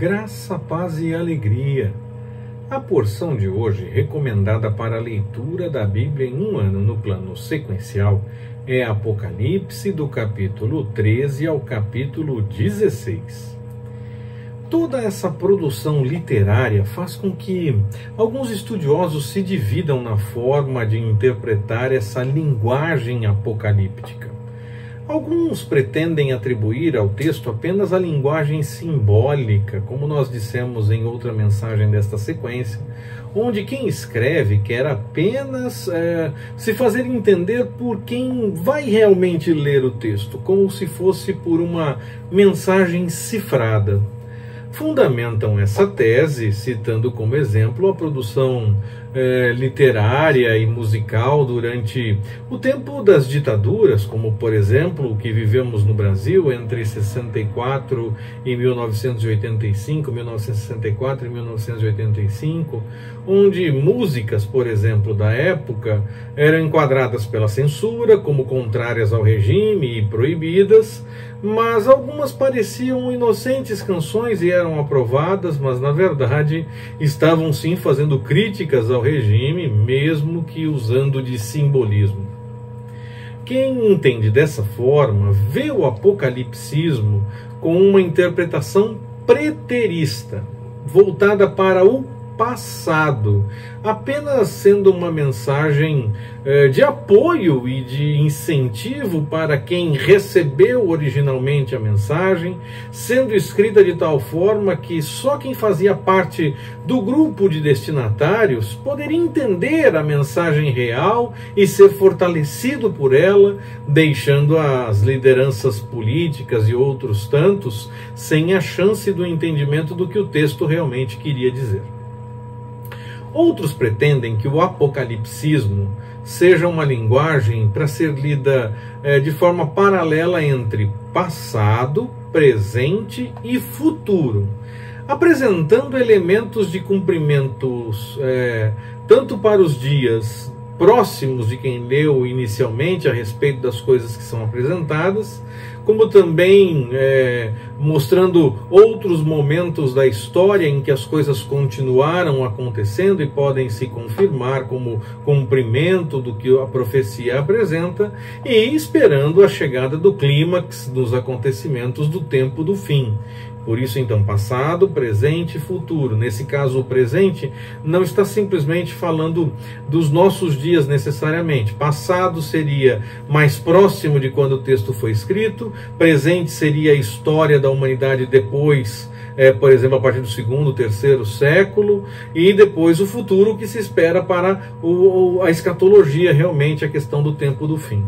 Graça, paz e alegria. A porção de hoje, recomendada para a leitura da Bíblia em um ano no plano sequencial, é Apocalipse do capítulo 13 ao capítulo 16. Toda essa produção literária faz com que alguns estudiosos se dividam na forma de interpretar essa linguagem apocalíptica. Alguns pretendem atribuir ao texto apenas a linguagem simbólica, como nós dissemos em outra mensagem desta sequência, onde quem escreve quer apenas se fazer entender por quem vai realmente ler o texto, como se fosse por uma mensagem cifrada. Fundamentam essa tese citando como exemplo a produção literária e musical durante o tempo das ditaduras, como por exemplo o que vivemos no Brasil entre 64 e 1985, 1964 e 1985, onde músicas, por exemplo, da época eram enquadradas pela censura como contrárias ao regime e proibidas, mas algumas pareciam inocentes canções e eram aprovadas, mas na verdade estavam sim fazendo críticas ao regime, mesmo que usando de simbolismo. Quem entende dessa forma vê o apocalipsismo com uma interpretação preterista, voltada para o passado, apenas sendo uma mensagem de apoio e de incentivo para quem recebeu originalmente a mensagem, sendo escrita de tal forma que só quem fazia parte do grupo de destinatários poderia entender a mensagem real e ser fortalecido por ela, deixando as lideranças políticas e outros tantos sem a chance do entendimento do que o texto realmente queria dizer. Outros pretendem que o apocalipsismo seja uma linguagem para ser lida de forma paralela entre passado, presente e futuro, apresentando elementos de cumprimentos tanto para os dias próximos de quem leu inicialmente a respeito das coisas que são apresentadas, como também mostrando outros momentos da história em que as coisas continuaram acontecendo e podem se confirmar como cumprimento do que a profecia apresenta, e esperando a chegada do clímax dos acontecimentos do tempo do fim. Por isso, então, passado, presente e futuro. Nesse caso, o presente não está simplesmente falando dos nossos dias necessariamente. Passado seria mais próximo de quando o texto foi escrito, presente seria a história da humanidade depois, por exemplo, a partir do segundo, terceiro século, e depois o futuro que se espera para a escatologia, realmente a questão do tempo do fim.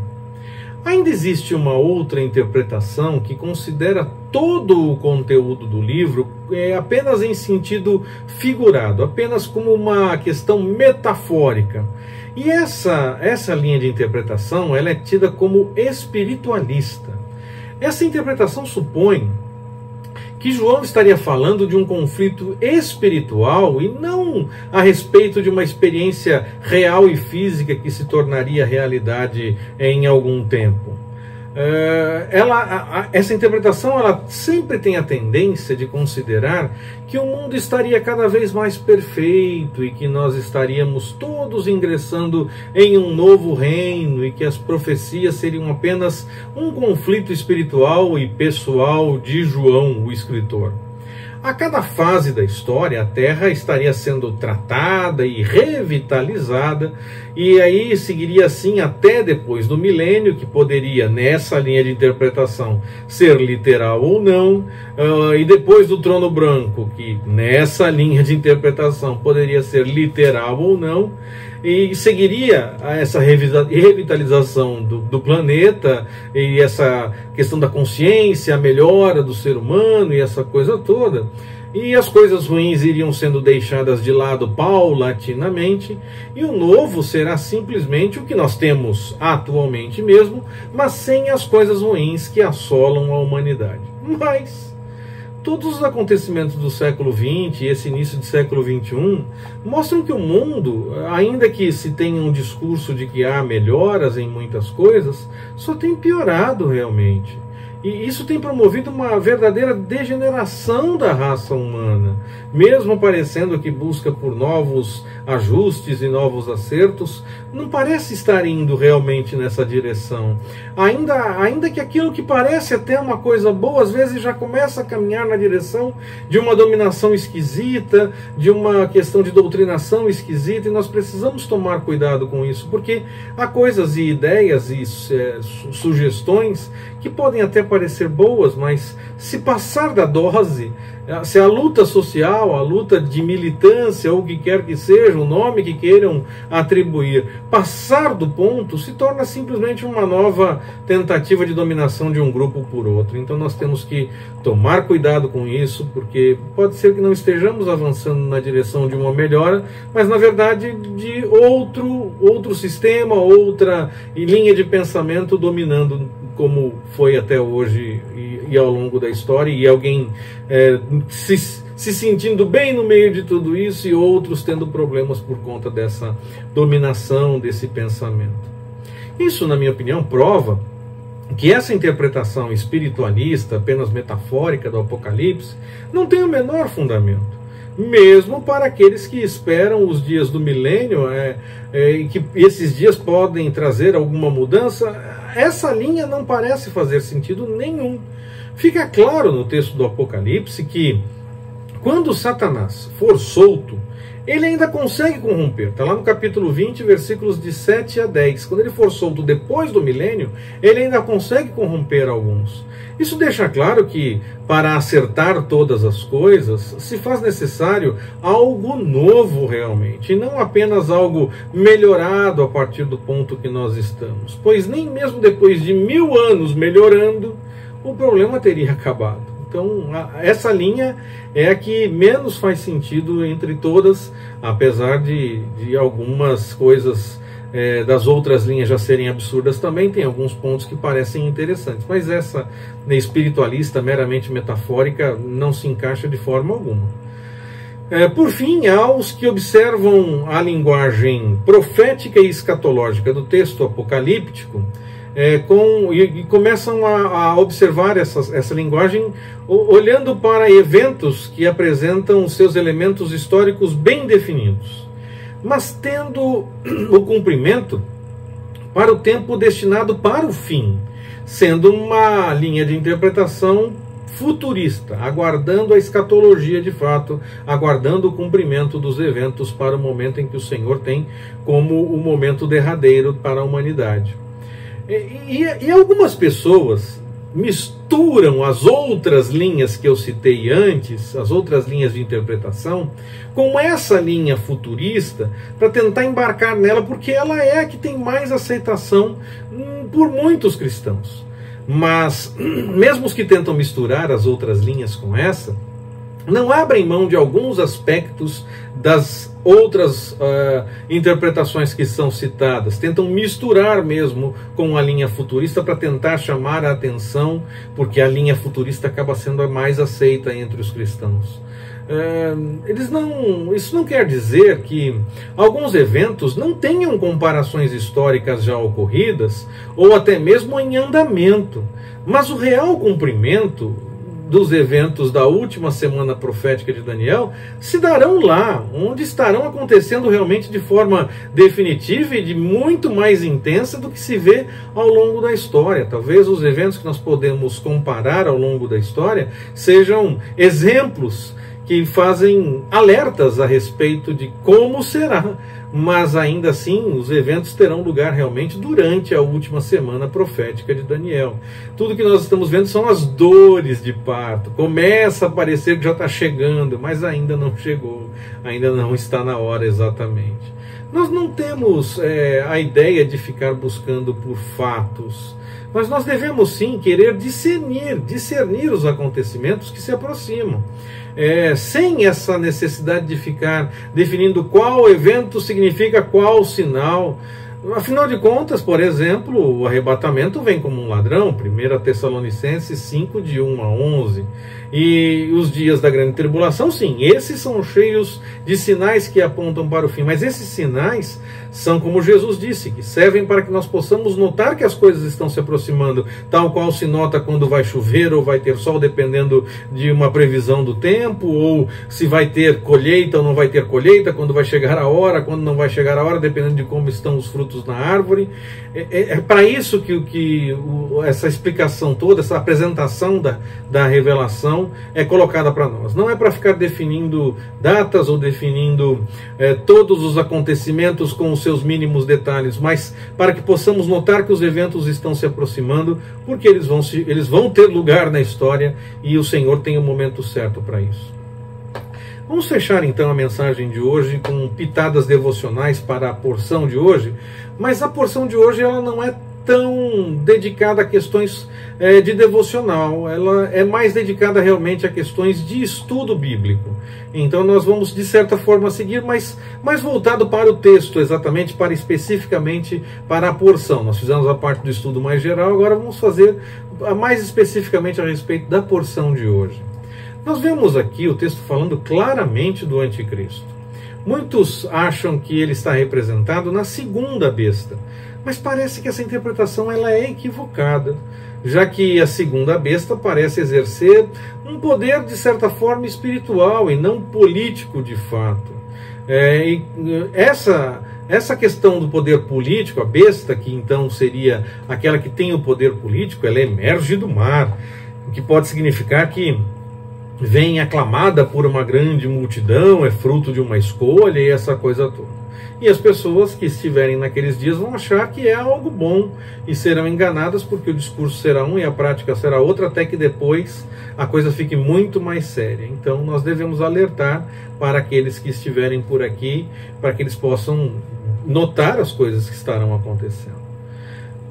Ainda existe uma outra interpretação que considera todo o conteúdo do livro apenas em sentido figurado, apenas como uma questão metafórica. E essa linha de interpretação ela é tida como espiritualista. Essa interpretação supõe que João estaria falando de um conflito espiritual e não a respeito de uma experiência real e física que se tornaria realidade em algum tempo. Essa interpretação ela sempre tem a tendência de considerar que o mundo estaria cada vez mais perfeito e que nós estaríamos todos ingressando em um novo reino e que as profecias seriam apenas um conflito espiritual e pessoal de João, o escritor. A cada fase da história, a Terra estaria sendo tratada e revitalizada, e aí seguiria assim até depois do milênio, que poderia, nessa linha de interpretação, ser literal ou não, e depois do trono branco, que nessa linha de interpretação poderia ser literal ou não, e seguiria essa revitalização do planeta e essa questão da consciência, a melhora do ser humano e essa coisa toda. E as coisas ruins iriam sendo deixadas de lado paulatinamente, e o novo será simplesmente o que nós temos atualmente mesmo, mas sem as coisas ruins que assolam a humanidade. Mas todos os acontecimentos do século XX e esse início do século XXI mostram que o mundo, ainda que se tenha um discurso de que há melhoras em muitas coisas, só tem piorado realmente. E isso tem promovido uma verdadeira degeneração da raça humana. Mesmo parecendo que busca por novos ajustes e novos acertos, não parece estar indo realmente nessa direção. Ainda que aquilo que parece até uma coisa boa, às vezes já começa a caminhar na direção de uma dominação esquisita, de uma questão de doutrinação esquisita, e nós precisamos tomar cuidado com isso, porque há coisas e ideias e sugestões que podem até parecer boas, mas se passar da dose, se a luta social, a luta de militância, ou o que quer que seja, o nome que queiram atribuir, passar do ponto, se torna simplesmente uma nova tentativa de dominação de um grupo por outro. Então nós temos que tomar cuidado com isso, porque pode ser que não estejamos avançando na direção de uma melhora, mas na verdade de outro sistema, outra linha de pensamento dominando, como foi até hoje e ao longo da história, e alguém se sentindo bem no meio de tudo isso e outros tendo problemas por conta dessa dominação, desse pensamento. Isso, na minha opinião, prova que essa interpretação espiritualista, apenas metafórica do Apocalipse, não tem o menor fundamento. Mesmo para aqueles que esperam os dias do milênio, e que esses dias podem trazer alguma mudança, essa linha não parece fazer sentido nenhum. Fica claro no texto do Apocalipse que, quando Satanás for solto, ele ainda consegue corromper. Está lá no capítulo 20, versículos de 7 a 10. Quando ele for solto depois do milênio, ele ainda consegue corromper alguns. Isso deixa claro que, para acertar todas as coisas, se faz necessário algo novo realmente, e não apenas algo melhorado a partir do ponto que nós estamos. Pois nem mesmo depois de 1000 anos melhorando, o problema teria acabado. Então, essa linha é a que menos faz sentido entre todas, apesar de algumas coisas das outras linhas já serem absurdas também, tem alguns pontos que parecem interessantes. Mas essa espiritualista, meramente metafórica, não se encaixa de forma alguma. Por fim, aos que observam a linguagem profética e escatológica do texto apocalíptico, e começam a observar essa linguagem olhando para eventos que apresentam seus elementos históricos bem definidos, mas tendo o cumprimento para o tempo destinado para o fim, sendo uma linha de interpretação futurista, aguardando a escatologia de fato, aguardando o cumprimento dos eventos para o momento em que o Senhor tem como o momento derradeiro para a humanidade. E algumas pessoas misturam as outras linhas que eu citei antes, as outras linhas de interpretação, com essa linha futurista, para tentar embarcar nela, porque ela é a que tem mais aceitação por muitos cristãos. Mas, mesmo os que tentam misturar as outras linhas com essa, não abrem mão de alguns aspectos das outras interpretações que são citadas, tentam misturar mesmo com a linha futurista para tentar chamar a atenção, porque a linha futurista acaba sendo a mais aceita entre os cristãos. Isso não quer dizer que alguns eventos não tenham comparações históricas já ocorridas, ou até mesmo em andamento, mas o real cumprimento dos eventos da última semana profética de Daniel se darão lá, onde estarão acontecendo realmente de forma definitiva e de muito mais intensa do que se vê ao longo da história. Talvez os eventos que nós podemos comparar ao longo da história sejam exemplos que fazem alertas a respeito de como será, mas ainda assim os eventos terão lugar realmente durante a última semana profética de Daniel. Tudo que nós estamos vendo são as dores de parto. Começa a parecer que já está chegando, mas ainda não chegou, ainda não está na hora exatamente. Nós não temos a ideia de ficar buscando por fatos, mas nós devemos sim querer discernir os acontecimentos que se aproximam. Sem essa necessidade de ficar definindo qual evento significa qual sinal. Afinal de contas, por exemplo, o arrebatamento vem como um ladrão, 1 Tessalonicenses 5, de 1 a 11. E os dias da grande tribulação, sim, esses são cheios de sinais que apontam para o fim, mas esses sinais são, como Jesus disse, que servem para que nós possamos notar que as coisas estão se aproximando, tal qual se nota quando vai chover ou vai ter sol, dependendo de uma previsão do tempo, ou se vai ter colheita ou não vai ter colheita, quando vai chegar a hora, quando não vai chegar a hora, dependendo de como estão os frutos na árvore. É para isso que essa explicação toda, essa apresentação da revelação é colocada para nós. Não é para ficar definindo datas ou definindo todos os acontecimentos com os seus mínimos detalhes, mas para que possamos notar que os eventos estão se aproximando, porque eles vão ter lugar na história e o Senhor tem o momento certo para isso. Vamos fechar então a mensagem de hoje com pitadas devocionais para a porção de hoje, mas a porção de hoje ela não é tão dedicada a questões de devocional, ela é mais dedicada realmente a questões de estudo bíblico. Então nós vamos de certa forma seguir, mas mais voltado para o texto, exatamente especificamente para a porção. Nós fizemos a parte do estudo mais geral, agora vamos fazer mais especificamente a respeito da porção de hoje. Nós vemos aqui o texto falando claramente do anticristo. Muitos acham que ele está representado na segunda besta, mas parece que essa interpretação ela é equivocada, já que a segunda besta parece exercer um poder de certa forma espiritual e não político de fato. Essa questão do poder político, a besta, que então seria aquela que tem o poder político, ela emerge do mar, o que pode significar que vem aclamada por uma grande multidão, é fruto de uma escolha e essa coisa toda. E as pessoas que estiverem naqueles dias vão achar que é algo bom e serão enganadas, porque o discurso será um e a prática será outra, até que depois a coisa fique muito mais séria. Então nós devemos alertar para aqueles que estiverem por aqui, para que eles possam notar as coisas que estarão acontecendo.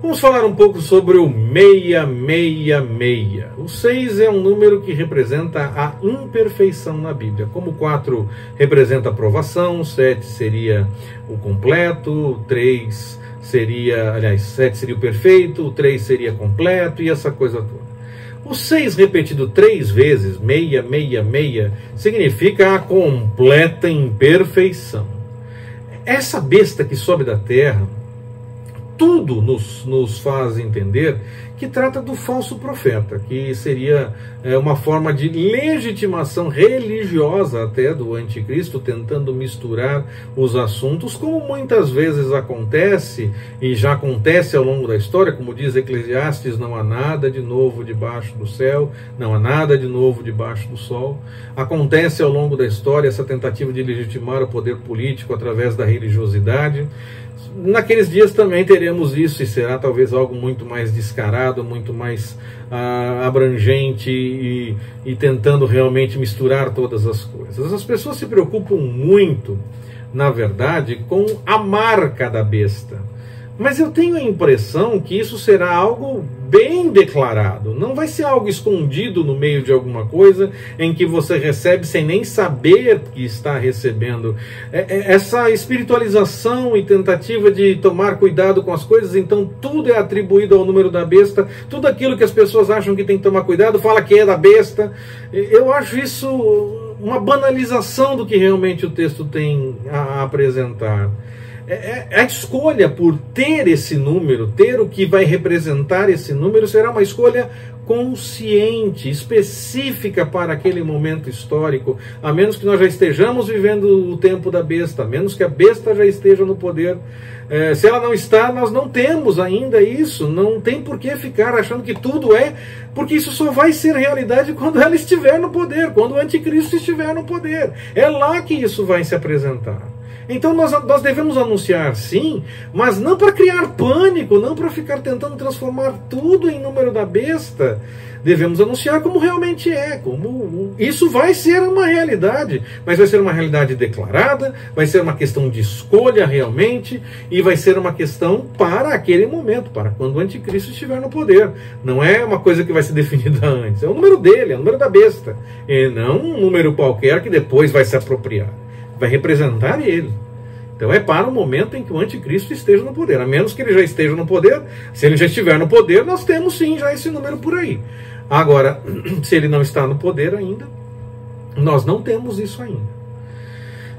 Vamos falar um pouco sobre o 666. O 6 é um número que representa a imperfeição na Bíblia. Como o 4 representa a aprovação, o 7 seria o completo, o 3 seria, aliás, 7 seria o perfeito, o 3 seria completo e essa coisa toda. O 6 repetido 3 vezes, 666, significa a completa imperfeição. Essa besta que sobe da terra, tudo nos faz entender que trata do falso profeta, que seria uma forma de legitimação religiosa até do anticristo, tentando misturar os assuntos, como muitas vezes acontece, e já acontece ao longo da história, como diz Eclesiastes, não há nada de novo debaixo do céu, não há nada de novo debaixo do sol. Acontece ao longo da história essa tentativa de legitimar o poder político através da religiosidade. Naqueles dias também teremos isso, e será talvez algo muito mais descarado, muito mais abrangente e tentando realmente misturar todas as coisas. As pessoas se preocupam muito, na verdade, com a marca da besta. Mas eu tenho a impressão que isso será algo bem declarado. Não vai ser algo escondido no meio de alguma coisa em que você recebe sem nem saber que está recebendo. Essa espiritualização e tentativa de tomar cuidado com as coisas, então tudo é atribuído ao número da besta. Tudo aquilo que as pessoas acham que tem que tomar cuidado, fala que é da besta. Eu acho isso uma banalização do que realmente o texto tem a apresentar. A escolha por ter esse número, ter o que vai representar esse número, será uma escolha consciente, específica para aquele momento histórico, a menos que nós já estejamos vivendo o tempo da besta, a menos que a besta já esteja no poder. Se ela não está, nós não temos ainda isso, não tem por que ficar achando que tudo é, porque isso só vai ser realidade quando ela estiver no poder, quando o anticristo estiver no poder. É lá que isso vai se apresentar. Então nós devemos anunciar sim, mas não para criar pânico, não para ficar tentando transformar tudo em número da besta. Devemos anunciar como realmente é, como isso vai ser uma realidade, mas vai ser uma realidade declarada, vai ser uma questão de escolha realmente, e vai ser uma questão para aquele momento, para quando o anticristo estiver no poder. Não é uma coisa que vai ser definida antes, é o número dele, é o número da besta, e não um número qualquer que depois vai se apropriar. Vai representar ele. Então é para o momento em que o anticristo esteja no poder. A menos que ele já esteja no poder, se ele já estiver no poder, nós temos sim já esse número por aí. Agora, se ele não está no poder ainda, nós não temos isso ainda.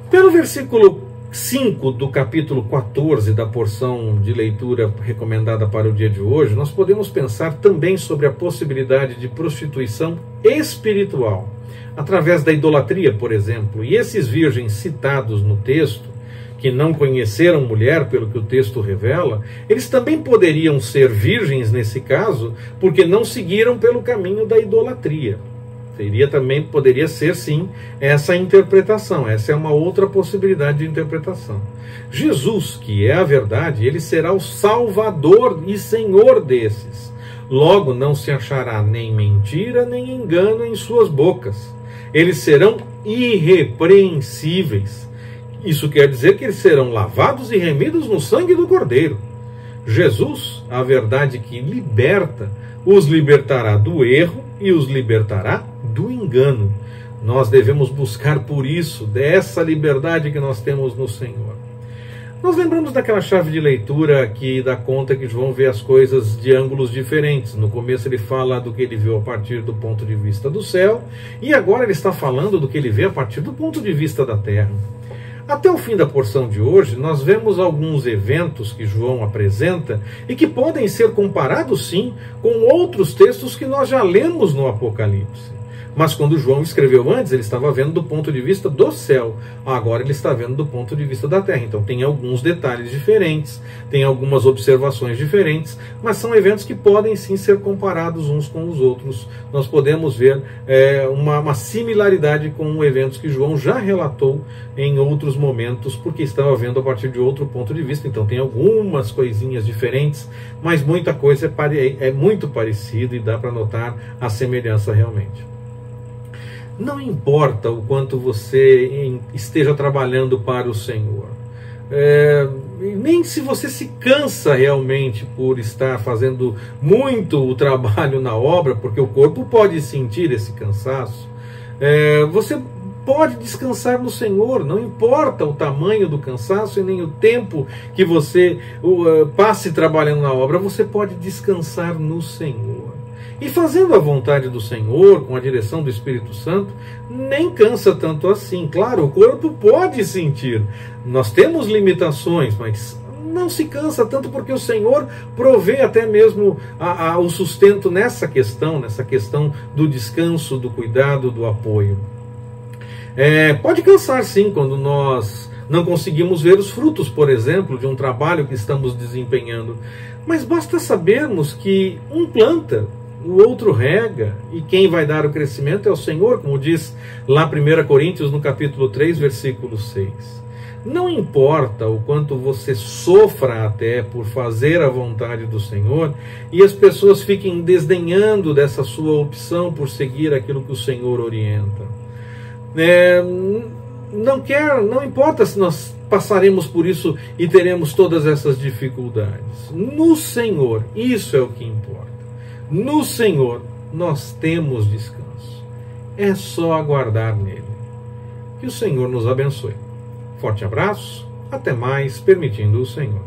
Pelo versículo 5 do capítulo 14 da porção de leitura recomendada para o dia de hoje, nós podemos pensar também sobre a possibilidade de prostituição espiritual, através da idolatria, por exemplo. E esses virgens citados no texto, que não conheceram mulher, pelo que o texto revela, eles também poderiam ser virgens nesse caso, porque não seguiram pelo caminho da idolatria. Poderia ser, sim, essa interpretação. Essa é uma outra possibilidade de interpretação. Jesus, que é a verdade, ele será o Salvador e Senhor desses. Logo, não se achará nem mentira, nem engano em suas bocas. Eles serão irrepreensíveis. Isso quer dizer que eles serão lavados e remidos no sangue do Cordeiro. Jesus, a verdade que liberta, os libertará do erro e os libertará do engano. Nós devemos buscar por isso, dessa liberdade que nós temos no Senhor. Nós lembramos daquela chave de leitura que dá conta que João vê as coisas de ângulos diferentes. No começo ele fala do que ele viu a partir do ponto de vista do céu, e agora ele está falando do que ele vê a partir do ponto de vista da terra. Até o fim da porção de hoje, nós vemos alguns eventos que João apresenta e que podem ser comparados, sim, com outros textos que nós já lemos no Apocalipse. Mas quando João escreveu antes, ele estava vendo do ponto de vista do céu. Agora ele está vendo do ponto de vista da terra. Então tem alguns detalhes diferentes, tem algumas observações diferentes, mas são eventos que podem sim ser comparados uns com os outros. Nós podemos ver uma similaridade com eventos que João já relatou em outros momentos, porque estava vendo a partir de outro ponto de vista. Então tem algumas coisinhas diferentes, mas muita coisa é muito parecida e dá para notar a semelhança realmente. Não importa o quanto você esteja trabalhando para o Senhor, nem se você se cansa realmente por estar fazendo muito o trabalho na obra, porque o corpo pode sentir esse cansaço, você pode descansar no Senhor. Não importa o tamanho do cansaço e nem o tempo que você passe trabalhando na obra, você pode descansar no Senhor. E fazendo a vontade do Senhor, com a direção do Espírito Santo, nem cansa tanto assim. Claro, o corpo pode sentir. Nós temos limitações, mas não se cansa tanto porque o Senhor provê até mesmo o sustento nessa questão do descanso, do cuidado, do apoio. Pode cansar sim quando nós não conseguimos ver os frutos, por exemplo, de um trabalho que estamos desempenhando. Mas basta sabermos que um planta, o outro rega, e quem vai dar o crescimento é o Senhor, como diz lá 1 Coríntios, no capítulo 3, versículo 6. Não importa o quanto você sofra até por fazer a vontade do Senhor, e as pessoas fiquem desdenhando dessa sua opção por seguir aquilo que o Senhor orienta. Não importa se nós passaremos por isso e teremos todas essas dificuldades. No Senhor, isso é o que importa. No Senhor nós temos descanso. É só aguardar nele. Que o Senhor nos abençoe. Forte abraço, até mais, permitindo o Senhor.